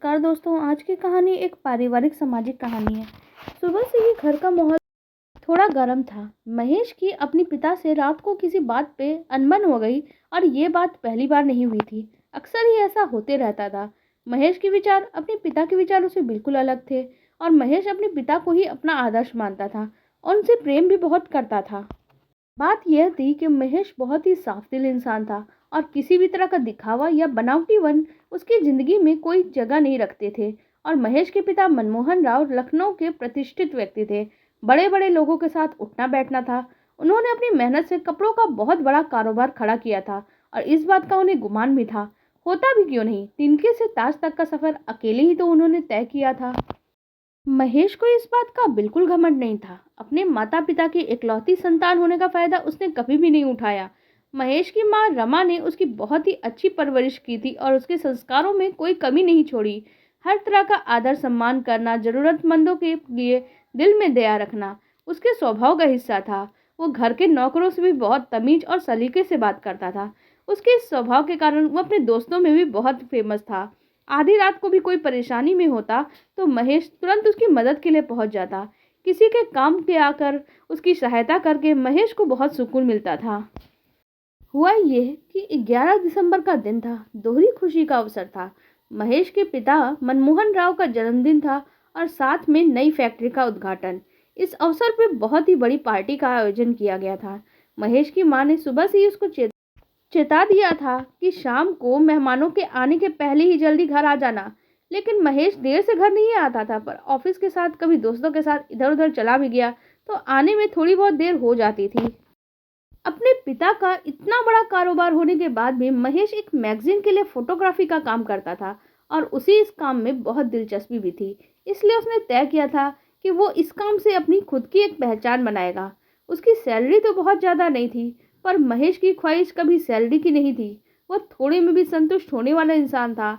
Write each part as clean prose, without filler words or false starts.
नमस्कार दोस्तों। आज की कहानी एक पारिवारिक सामाजिक कहानी है। सुबह से ही घर का माहौल थोड़ा गर्म था। महेश की अपने पिता से रात को किसी बात पे अनबन हो गई और ये बात पहली बार नहीं हुई थी। अक्सर ही ऐसा होते रहता था। महेश के विचार अपने पिता के विचारों से बिल्कुल अलग थे और महेश अपने पिता को ही अपना आदर्श मानता था और उनसे प्रेम भी बहुत करता था। बात यह थी कि महेश बहुत ही साफ दिल इंसान था और किसी भी तरह का दिखावा या बनावटीपन उसकी जिंदगी में कोई जगह नहीं रखते थे। और महेश के पिता मनमोहन राव लखनऊ के प्रतिष्ठित व्यक्ति थे। बड़े बड़े लोगों के साथ उठना बैठना था। उन्होंने अपनी मेहनत से कपड़ों का बहुत बड़ा कारोबार खड़ा किया था और इस बात का उन्हें गुमान भी था। होता भी क्यों नहीं, तिनके से ताज तक का सफर अकेले ही तो उन्होंने तय किया था। महेश को इस बात का बिल्कुल घमंड नहीं था। अपने माता पिता की इकलौती संतान होने का फायदा उसने कभी भी नहीं उठाया। महेश की माँ रमा ने उसकी बहुत ही अच्छी परवरिश की थी और उसके संस्कारों में कोई कमी नहीं छोड़ी। हर तरह का आदर सम्मान करना, जरूरतमंदों के लिए दिल में दया रखना उसके स्वभाव का हिस्सा था। वो घर के नौकरों से भी बहुत तमीज और सलीके से बात करता था। उसके इस स्वभाव के कारण वो अपने दोस्तों में भी बहुत फेमस था। आधी रात को भी कोई परेशानी में होता तो महेश तुरंत उसकी मदद के लिए पहुंच जाता। किसी के काम के आकर उसकी सहायता करके महेश को बहुत सुकून मिलता था। हुआ ये कि 11 दिसंबर का दिन था। दोहरी खुशी का अवसर था। महेश के पिता मनमोहन राव का जन्मदिन था और साथ में नई फैक्ट्री का उद्घाटन। इस अवसर पर बहुत ही बड़ी पार्टी का आयोजन किया गया था। महेश की मां ने सुबह से ही उसको चेता दिया था कि शाम को मेहमानों के आने के पहले ही जल्दी घर आ जाना। लेकिन महेश देर से घर नहीं आता था, पर ऑफिस के साथ कभी दोस्तों के साथ इधर उधर चला भी गया तो आने में थोड़ी बहुत देर हो जाती थी। अपने पिता का इतना बड़ा कारोबार होने के बाद भी महेश एक मैगजीन के लिए फोटोग्राफी का काम करता था और उसी इस काम में बहुत दिलचस्पी भी थी। इसलिए उसने तय किया था कि वो इस काम से अपनी खुद की एक पहचान बनाएगा। उसकी सैलरी तो बहुत ज़्यादा नहीं थी, पर महेश की ख्वाहिश कभी सैलरी की नहीं थी। वह थोड़े में भी संतुष्ट होने वाला इंसान था।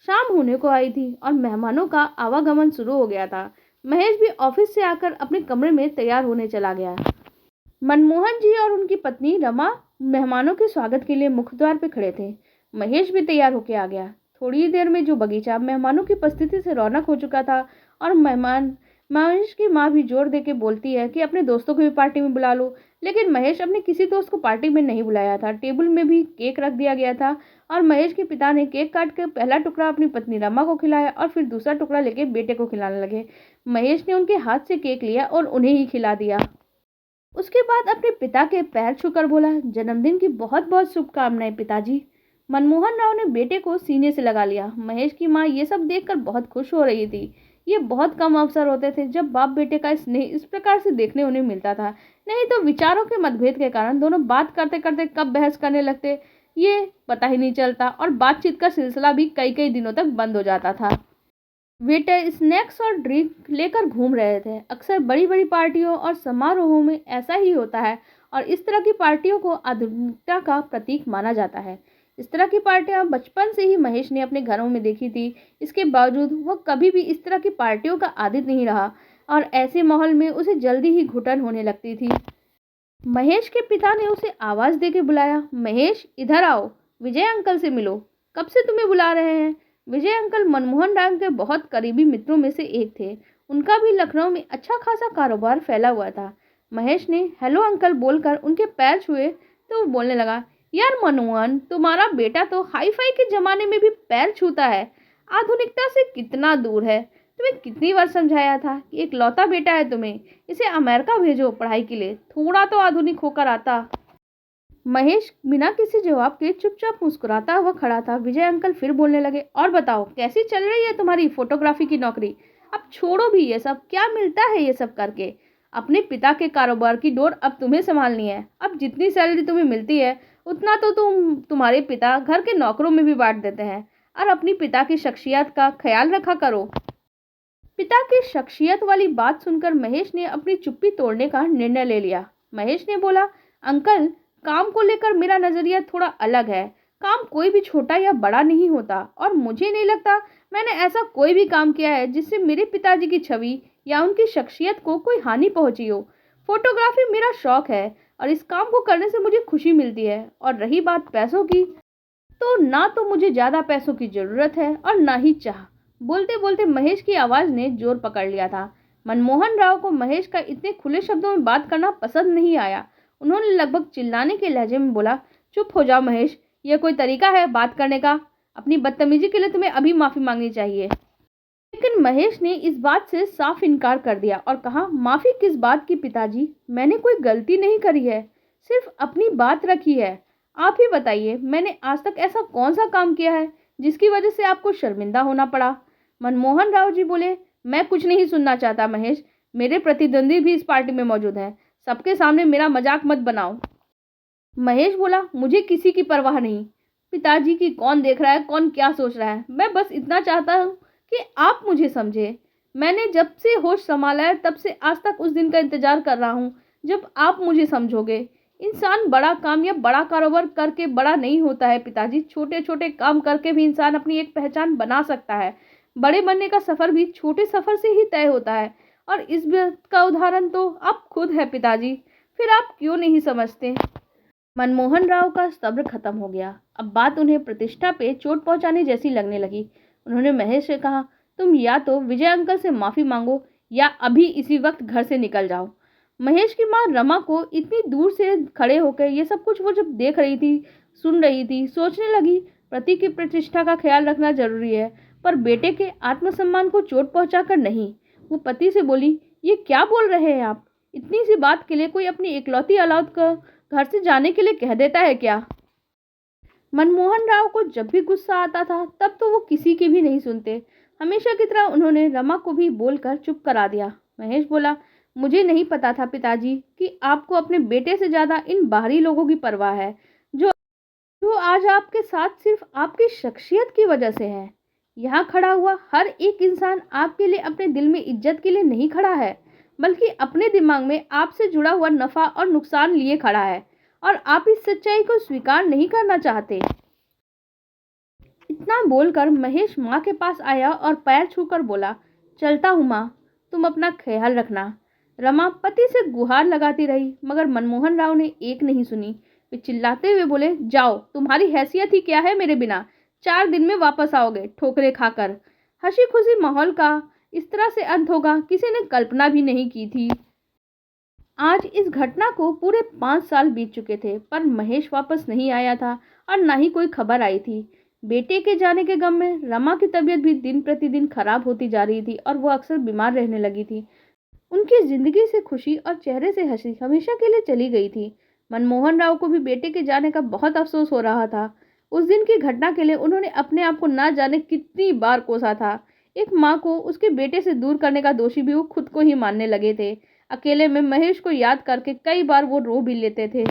शाम होने को आई थी और मेहमानों का आवागमन शुरू हो गया था। महेश भी ऑफिस से आकर अपने कमरे में तैयार होने चला गया। मनमोहन जी और उनकी पत्नी रमा मेहमानों के स्वागत के लिए मुख्य द्वार पर खड़े थे। महेश भी तैयार होकर आ गया। थोड़ी ही देर में जो बगीचा मेहमानों की उपस्थिति से रौनक हो चुका था और महेश की माँ भी जोर दे के बोलती है कि अपने दोस्तों को भी पार्टी में बुला लो। लेकिन महेश अपने किसी दोस्त को पार्टी में नहीं बुलाया था। टेबल में भी केक रख दिया गया था और महेश के पिता ने केक काट कर पहला टुकड़ा अपनी पत्नी रमा को खिलाया और फिर दूसरा टुकड़ा लेके बेटे को खिलाने लगे। महेश ने उनके हाथ से केक लिया और उन्हें ही खिला दिया। उसके बाद अपने पिता के पैर छूकर बोला, जन्मदिन की बहुत बहुत शुभकामनाएं पिताजी। मनमोहन राव ने बेटे को सीने से लगा लिया। महेश की माँ ये सब देखकर बहुत खुश हो रही थी। ये बहुत कम अवसर होते थे जब बाप बेटे का स्नेह इस प्रकार से देखने उन्हें मिलता था। नहीं तो विचारों के मतभेद के कारण दोनों बात करते करते कब बहस करने लगते ये पता ही नहीं चलता और बातचीत का सिलसिला भी कई कई दिनों तक बंद हो जाता था। वेटर स्नैक्स और ड्रिंक लेकर घूम रहे थे। अक्सर बड़ी बड़ी पार्टियों और समारोहों में ऐसा ही होता है और इस तरह की पार्टियों को आधुनिकता का प्रतीक माना जाता है। इस तरह की पार्टियां बचपन से ही महेश ने अपने घरों में देखी थी। इसके बावजूद वह कभी भी इस तरह की पार्टियों का आदी नहीं रहा और ऐसे माहौल में उसे जल्दी ही घुटन होने लगती थी। महेश के पिता ने उसे आवाज देकर बुलाया, महेश इधर आओ, विजय अंकल से मिलो। कब से तुम्हें बुला रहे हैं। विजय अंकल मनमोहन राव के बहुत करीबी मित्रों में से एक थे। उनका भी लखनऊ में अच्छा खासा कारोबार फैला हुआ था। महेश ने हेलो अंकल बोलकर उनके पैर छुए तो वो बोलने लगा, यार मनमोहन, तुम्हारा बेटा तो हाई फाई के जमाने में भी पैर छूता है, आधुनिकता से कितना दूर है। तुम्हें कितनी बार समझाया था कि एक लौता बेटा है तुम्हें, इसे अमेरिका भेजो पढ़ाई के लिए, थोड़ा तो आधुनिक होकर आता। महेश बिना किसी जवाब के चुपचाप मुस्कुराता हुआ खड़ा था। विजय अंकल फिर बोलने लगे, और बताओ कैसी चल रही है तुम्हारी फोटोग्राफी की नौकरी। अब छोड़ो भी ये सब, क्या मिलता है ये सब करके। अपने पिता के कारोबार की डोर अब तुम्हें संभालनी है। अब जितनी सैलरी तुम्हें मिलती है उतना तो तुम्हारे पिता घर के नौकरों में भी बांट देते हैं। और अपनी पिता की शख्सियत का ख्याल रखा करो। पिता की शख्सियत वाली बात सुनकर महेश ने अपनी चुप्पी तोड़ने का निर्णय ले लिया। महेश ने बोला, अंकल, काम को लेकर मेरा नजरिया थोड़ा अलग है। काम कोई भी छोटा या बड़ा नहीं होता और मुझे नहीं लगता मैंने ऐसा कोई भी काम किया है जिससे मेरे पिताजी की छवि या उनकी शख्सियत को कोई हानि पहुंची हो। फोटोग्राफी मेरा शौक है और इस काम को करने से मुझे खुशी मिलती है। और रही बात पैसों की, तो ना तो मुझे ज़्यादा पैसों की ज़रूरत है और ना ही चाह। बोलते बोलते महेश की आवाज़ ने जोर पकड़ लिया था। मनमोहन राव को महेश का इतने खुले शब्दों में बात करना पसंद नहीं आया। उन्होंने लगभग चिल्लाने के लहजे में बोला, चुप हो जाओ महेश, यह कोई तरीका है बात करने का? अपनी बदतमीजी के लिए तुम्हें अभी माफ़ी मांगनी चाहिए। लेकिन महेश ने इस बात से साफ इनकार कर दिया और कहा, माफ़ी किस बात की पिताजी, मैंने कोई गलती नहीं करी है, सिर्फ अपनी बात रखी है। आप ही बताइए, मैंने आज तक ऐसा कौन सा काम किया है जिसकी वजह से आपको शर्मिंदा होना पड़ा? मनमोहन राव जी बोले, मैं कुछ नहीं सुनना चाहता महेश, मेरे प्रतिद्वंदी भी इस पार्टी में मौजूद हैं, सबके सामने मेरा मजाक मत बनाओ। महेश बोला, मुझे किसी की परवाह नहीं, पिताजी की कौन देख रहा है, कौन क्या सोच रहा है, मैं बस इतना चाहता हूँ कि आप मुझे समझे। मैंने जब से होश संभाला है तब से आज तक उस दिन का इंतजार कर रहा हूँ जब आप मुझे समझोगे। इंसान बड़ा काम या बड़ा कारोबार करके बड़ा नहीं होता है पिताजी, छोटे छोटे काम करके भी इंसान अपनी एक पहचान बना सकता है। बड़े बनने का सफर भी छोटे सफर से ही तय होता है, और इस बात का उदाहरण तो आप खुद है पिताजी, फिर आप क्यों नहीं समझते? मनमोहन राव का सब्र खत्म हो गया। अब बात उन्हें प्रतिष्ठा पे चोट पहुंचाने जैसी लगने लगी। उन्होंने महेश से कहा, तुम या तो विजय अंकल से माफी मांगो या अभी इसी वक्त घर से निकल जाओ। महेश की मां रमा को इतनी दूर से खड़े होकर ये सब कुछ वो जब देख रही थी, सुन रही थी, सोचने लगी, पति की प्रतिष्ठा का ख्याल रखना जरूरी है, पर बेटे के आत्मसम्मान को चोट पहुंचाकर नहीं। वो पति से बोली, ये क्या बोल रहे हैं आप? इतनी सी बात के लिए कोई अपनी इकलौती औलाद को घर से जाने के लिए कह देता है क्या? मनमोहन राव को जब भी गुस्सा आता था तब तो वो किसी की भी नहीं सुनते। हमेशा की तरह उन्होंने रमा को भी बोलकर चुप करा दिया। महेश बोला, मुझे नहीं पता था पिताजी कि आपको अपने बेटे से ज्यादा इन बाहरी लोगों की परवाह है, जो जो आज आपके साथ सिर्फ आपकी शख्सियत की वजह से है। यहाँ खड़ा हुआ हर एक इंसान आपके लिए अपने दिल में इज्जत के लिए नहीं खड़ा है, बल्कि अपने दिमाग में आपसे जुड़ा हुआ नफा और नुकसान लिए खड़ा है, और आप इस सच्चाई को स्वीकार नहीं करना चाहते। इतना बोलकर महेश माँ के पास आया और पैर छूकर बोला, चलता हूँ माँ, तुम अपना ख्याल रखना। रमा पति से गुहार लगाती रही, मगर मनमोहन राव ने एक नहीं सुनी। वे चिल्लाते हुए बोले, जाओ, तुम्हारी हैसियत ही क्या है मेरे बिना? 4 दिन में वापस आओगे ठोकरे खाकर। हंसी खुशी माहौल का इस तरह से अंत होगा, किसी ने कल्पना भी नहीं की थी। आज इस घटना को पूरे 5 साल बीत चुके थे, पर महेश वापस नहीं आया था और ना ही कोई खबर आई थी। बेटे के जाने के गम में रमा की तबीयत भी दिन प्रतिदिन खराब होती जा रही थी और वो अक्सर बीमार रहने लगी थी। उनकी जिंदगी से खुशी और चेहरे से हंसी हमेशा के लिए चली गई थी। मनमोहन राव को भी बेटे के जाने का बहुत अफसोस हो रहा था। उस दिन की घटना के लिए उन्होंने अपने आप को ना जाने कितनी बार कोसा था। एक माँ को उसके बेटे से दूर करने का दोषी भी वो खुद को ही मानने लगे थे। अकेले में महेश को याद करके कई बार वो रो भी लेते थे।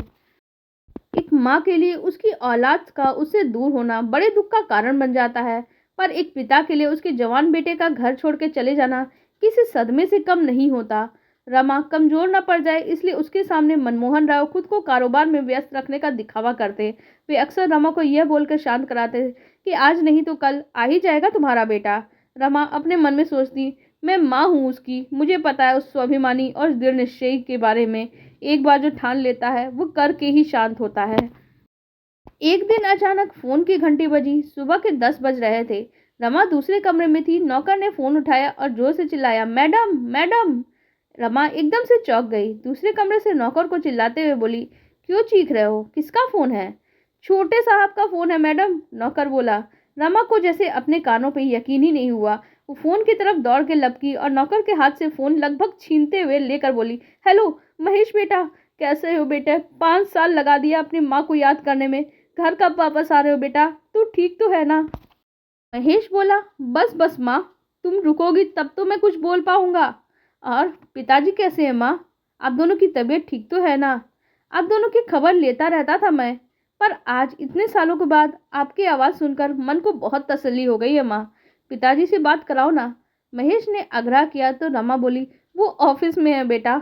एक माँ के लिए उसकी औलाद का उससे दूर होना बड़े दुख का कारण बन जाता है, पर एक पिता के लिए उसके जवान बेटे का घर छोड़ के चले जाना किसी सदमे से कम नहीं होता। रमा कमजोर न पड़ जाए इसलिए उसके सामने मनमोहन राव खुद को कारोबार में व्यस्त रखने का दिखावा करते। वे अक्सर रमा को यह बोलकर शांत कराते कि आज नहीं तो कल आ ही जाएगा तुम्हारा बेटा। रमा अपने मन में सोचती, मैं माँ हूँ उसकी, मुझे पता है उस स्वाभिमानी और दृढ़ निश्चयी के बारे में। एक बार जो ठान लेता है वो करके ही शांत होता है। एक दिन अचानक फोन की घंटी बजी। सुबह के 10 बज रहे थे। रमा दूसरे कमरे में थी। नौकर ने फोन उठाया और जोर से चिल्लाया, मैडम मैडम। रमा एकदम से चौंक गई। दूसरे कमरे से नौकर को चिल्लाते हुए बोली, क्यों चीख रहे हो, किसका फोन है? छोटे साहब का फोन है मैडम, नौकर बोला। रमा को जैसे अपने कानों पर यकीन ही नहीं हुआ। वो फोन की तरफ दौड़ के लपकी और नौकर के हाथ से फोन लगभग छीनते हुए लेकर बोली, हेलो महेश बेटा, कैसे हो बेटा? 5 साल लगा दिया अपनी माँ को याद करने में, घर कब वापस आ रहे हो बेटा? तू ठीक तो है ना? महेश बोला, बस बस माँ, तुम रुकोगी तब तो मैं कुछ बोल पाऊंगा। और पिताजी कैसे हैं माँ? आप दोनों की तबीयत ठीक तो है ना? आप दोनों की खबर लेता रहता था मैं, पर आज इतने सालों के बाद आपकी आवाज़ सुनकर मन को बहुत तसल्ली हो गई है माँ। पिताजी से बात कराओ ना। महेश ने आग्रह किया तो रमा बोली, वो ऑफिस में है बेटा,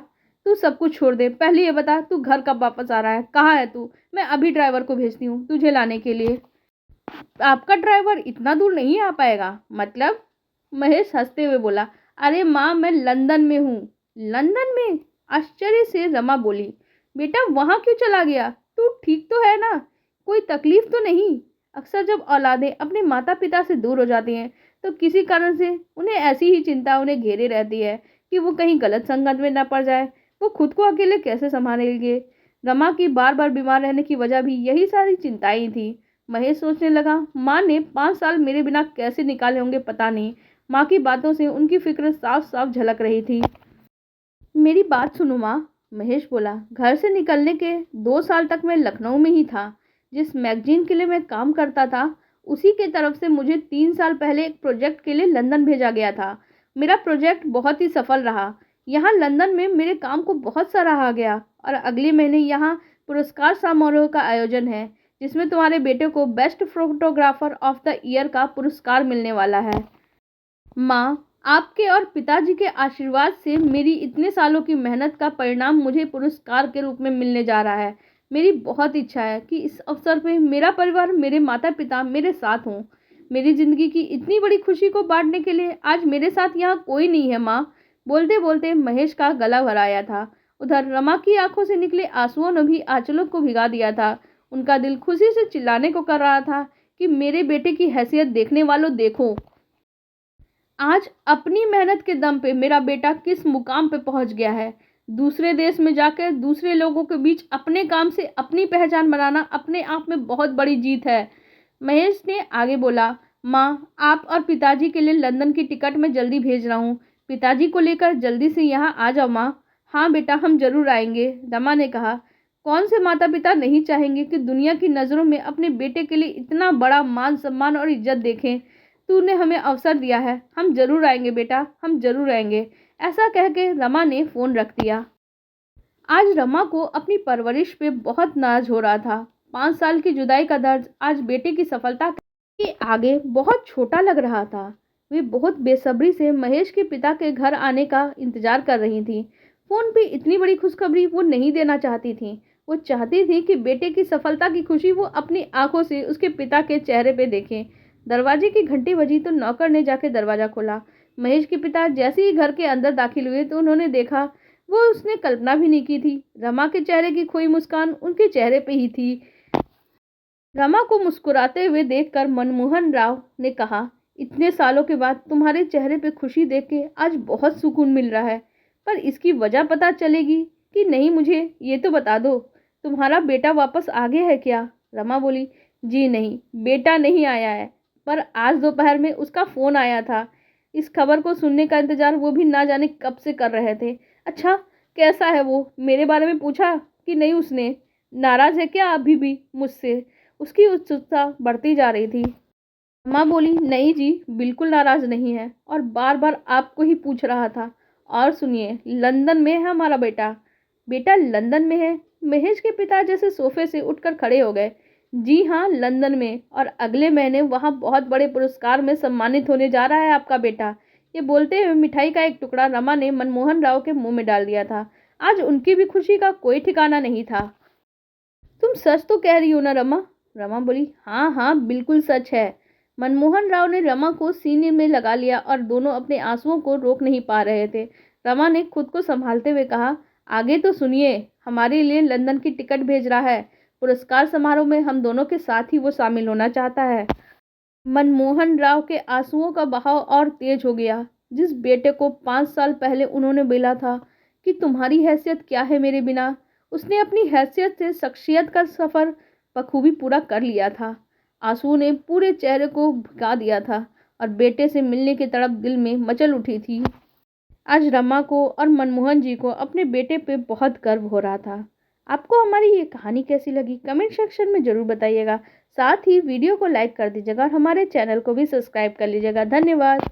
तू सब कुछ छोड़ दे, पहले ये बता तू घर कब वापस आ रहा है, कहाँ है तू? मैं अभी ड्राइवर को भेजती हूँ तुझे लाने के लिए। आपका ड्राइवर इतना दूर नहीं आ पाएगा? मतलब? महेश हंसते हुए बोला, अरे माँ, मैं लंदन में हूँ। लंदन में? आश्चर्य से रमा बोली, बेटा वहाँ क्यों चला गया? तू ठीक तो है ना? कोई तकलीफ तो नहीं? अक्सर जब औलादें अपने माता पिता से दूर हो जाती हैं तो किसी कारण से उन्हें ऐसी ही चिंता उन्हें घेरे रहती है कि वो कहीं गलत संगत में ना पड़ जाए। वो खुद को अकेले कैसे संभालेंगे? रमा की बार बार बीमार रहने की वजह भी यही सारी चिंताएं थी। महेश सोचने लगा, माँ ने 5 साल मेरे बिना कैसे निकाले होंगे पता नहीं। माँ की बातों से उनकी फिक्र साफ साफ झलक रही थी। मेरी बात सुनो माँ, महेश बोला। घर से निकलने के 2 साल तक मैं लखनऊ में ही था। जिस मैगजीन के लिए मैं काम करता था उसी के तरफ से मुझे 3 साल पहले एक प्रोजेक्ट के लिए लंदन भेजा गया था। मेरा प्रोजेक्ट बहुत ही सफल रहा। यहाँ लंदन में मेरे काम को बहुत सराहा गया और अगले महीने यहाँ पुरस्कार समारोह का आयोजन है जिसमें तुम्हारे बेटे को best photographer of the year का पुरस्कार मिलने वाला है। माँ, आपके और पिताजी के आशीर्वाद से मेरी इतने सालों की मेहनत का परिणाम मुझे पुरस्कार के रूप में मिलने जा रहा है। मेरी बहुत इच्छा है कि इस अवसर पे मेरा परिवार, मेरे माता पिता मेरे साथ हों। मेरी ज़िंदगी की इतनी बड़ी खुशी को बांटने के लिए आज मेरे साथ यहाँ कोई नहीं है माँ। बोलते बोलते महेश का गला भर आया था। उधर रमा की आंखों से निकले आंसुओं ने भी आंचलों को भिगा दिया था। उनका दिल खुशी से चिल्लाने को कर रहा था कि मेरे बेटे की हैसियत देखने वालों देखो, आज अपनी मेहनत के दम पे मेरा बेटा किस मुकाम पे पहुंच गया है। दूसरे देश में जाकर दूसरे लोगों के बीच अपने काम से अपनी पहचान बनाना अपने आप में बहुत बड़ी जीत है। महेश ने आगे बोला, माँ, आप और पिताजी के लिए लंदन की टिकट मैं जल्दी भेज रहा हूँ। पिताजी को लेकर जल्दी से यहाँ आ जाओ माँ। हाँ बेटा, हम जरूर आएंगे, रमा ने कहा। कौन से माता पिता नहीं चाहेंगे कि दुनिया की नज़रों में अपने बेटे के लिए इतना बड़ा मान सम्मान और इज्जत देखें। तूने हमें अवसर दिया है, हम जरूर आएंगे बेटा, हम जरूर आएंगे। ऐसा कह के रमा ने फ़ोन रख दिया। आज रमा को अपनी परवरिश पे बहुत नाज हो रहा था। 5 साल की जुदाई का दर्द आज बेटे की सफलता के आगे बहुत छोटा लग रहा था। वे बहुत बेसब्री से महेश के पिता के घर आने का इंतजार कर रही थी। फोन पे इतनी बड़ी खुशखबरी वो नहीं देना चाहती थी। वो चाहती थी कि बेटे की सफलता की खुशी वो अपनी आंखों से उसके पिता के चेहरे पे देखें। दरवाजे की घंटी बजी तो नौकर ने जाके दरवाजा खोला। महेश के पिता जैसे ही घर के अंदर दाखिल हुए तो उन्होंने देखा वो उसने कल्पना भी नहीं की थी। रमा के चेहरे की खोई मुस्कान उनके चेहरे पे ही थी। रमा को मुस्कुराते हुए देखकर मनमोहन राव ने कहा, इतने सालों के बाद तुम्हारे चेहरे पे खुशी देख के आज बहुत सुकून मिल रहा है, पर इसकी वजह पता चलेगी कि नहीं मुझे ये तो बता दो, तुम्हारा बेटा वापस आ गया है क्या? रमा बोली, जी नहीं, बेटा नहीं आया है, पर आज दोपहर में उसका फ़ोन आया था। इस खबर को सुनने का इंतज़ार वो भी ना जाने कब से कर रहे थे। अच्छा, कैसा है वो? मेरे बारे में पूछा कि नहीं उसने? नाराज़ है क्या अभी भी मुझसे? उसकी उत्सुकता बढ़ती जा रही थी। माँ बोली, नहीं जी, बिल्कुल नाराज़ नहीं है और बार बार आपको ही पूछ रहा था। और सुनिए, लंदन में है हमारा बेटा। बेटा लंदन में है? महेश के पिता जैसे सोफे से उठकर खड़े हो गए। जी हाँ, लंदन में, और अगले महीने वहाँ बहुत बड़े पुरस्कार में सम्मानित होने जा रहा है आपका बेटा। ये बोलते हुए मिठाई का एक टुकड़ा रमा ने मनमोहन राव के मुंह में डाल दिया था। आज उनकी भी खुशी का कोई ठिकाना नहीं था। तुम सच तो कह रही हो ना रमा? रमा बोली, हाँ हाँ, बिल्कुल सच है। मनमोहन राव ने रमा को सीने में लगा लिया और दोनों अपने आंसुओं को रोक नहीं पा रहे थे। रमा ने खुद को संभालते हुए कहा, आगे तो सुनिए, हमारे लिए लंदन की टिकट भेज रहा है। पुरस्कार समारोह में हम दोनों के साथ ही वो शामिल होना चाहता है। मनमोहन राव के आंसुओं का बहाव और तेज हो गया। जिस बेटे को 5 साल पहले उन्होंने बोला था कि तुम्हारी हैसियत क्या है मेरे बिना, उसने अपनी हैसियत से शख्सियत का सफ़र बखूबी पूरा कर लिया था। आंसू ने पूरे चेहरे को भिगा दिया था और बेटे से मिलने की तड़प दिल में मचल उठी थी। आज रमा को और मनमोहन जी को अपने बेटे पे बहुत गर्व हो रहा था। आपको हमारी ये कहानी कैसी लगी कमेंट सेक्शन में ज़रूर बताइएगा। साथ ही वीडियो को लाइक कर दीजिएगा और हमारे चैनल को भी सब्सक्राइब कर लीजिएगा। धन्यवाद।